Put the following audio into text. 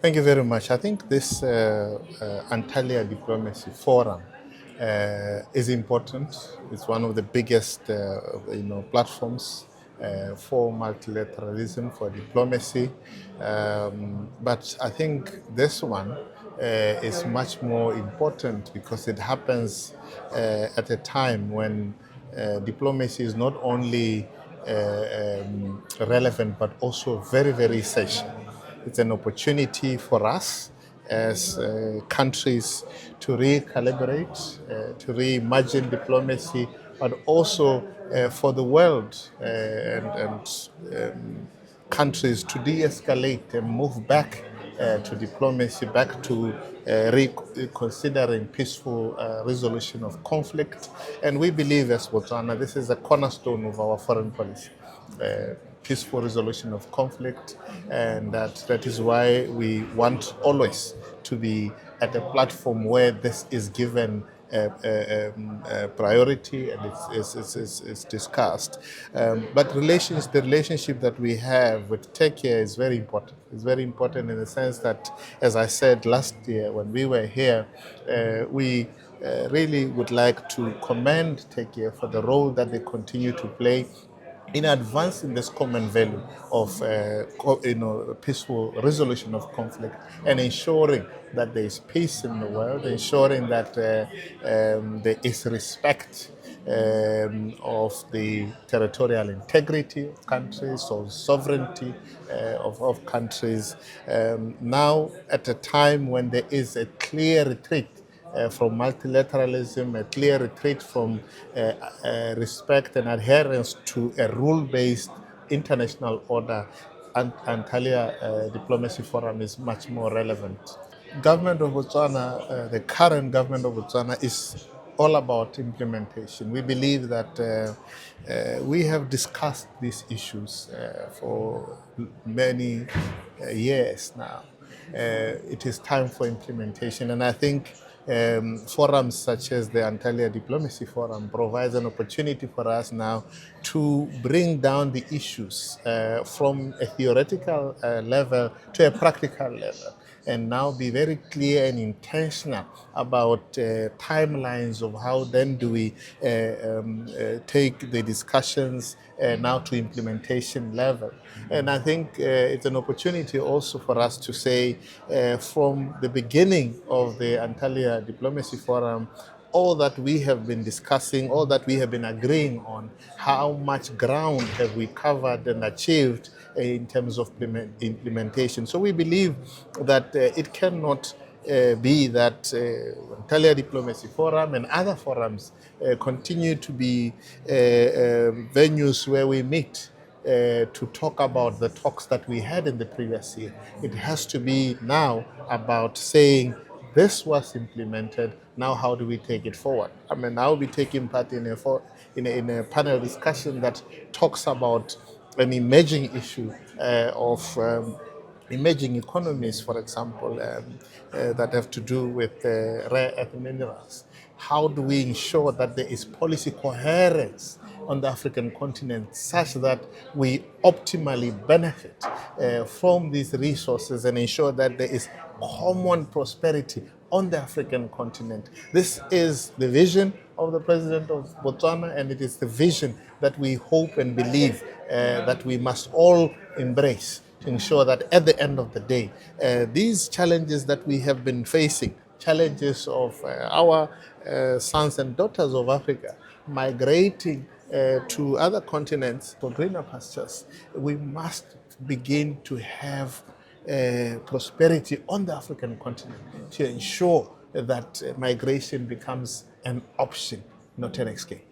Thank you very much. I think this Antalya Diplomacy Forum is important. It's one of the biggest, platforms for multilateralism, for diplomacy. But I think this one is much more important because it happens at a time when diplomacy is not only relevant but also very, very essential. It's an opportunity for us as countries to recalibrate, to reimagine diplomacy, but also for the world and countries to de-escalate and move back to diplomacy, back to reconsidering peaceful resolution of conflict. And we believe as Botswana, this is a cornerstone of our foreign policy. Peaceful resolution of conflict, and that is why we want always to be at a platform where this is given priority and it's discussed. But the relationship that we have with Turkey is very important. It's very important in the sense that, as I said last year when we were here, we really would like to commend Turkey for the role that they continue to play in advancing this common value of peaceful resolution of conflict and ensuring that there is peace in the world, ensuring that there is respect of the territorial integrity of countries or sovereignty of countries. Now, at a time when there is a clear retreat from multilateralism, a clear retreat from respect and adherence to a rule-based international order, and Antalya Diplomacy Forum is much more relevant. Government of Botswana, the current government of Botswana is all about implementation. We believe that we have discussed these issues for many years now. It is time for implementation, and I think forums such as the Antalya Diplomacy Forum provides an opportunity for us now to bring down the issues from a theoretical level to a practical level, and now be very clear and intentional about timelines of how then do we take the discussions now to implementation level. And I think it's an opportunity also for us to say from the beginning of the Antalya Diplomacy Forum, all that we have been discussing, all that we have been agreeing on, how much ground have we covered and achieved in terms of implementation. So we believe that it cannot be that Antalya Diplomacy Forum and other forums continue to be venues where we meet to talk about the talks that we had in the previous year. It has to be now about saying, this was implemented, now how do we take it forward? I mean, I'll be taking part in a panel discussion that talks about an emerging issue of emerging economies, for example, that have to do with rare earth minerals. How do we ensure that there is policy coherence on the African continent such that we optimally benefit from these resources and ensure that there is common prosperity on the African continent? This is the vision of the President of Botswana, and it is the vision that we hope and believe that we must all embrace to ensure that at the end of the day, these challenges that we have been facing, challenges of our sons and daughters of Africa migrating to other continents for greener pastures, we must begin to have prosperity on the African continent to ensure that migration becomes an option, not an escape.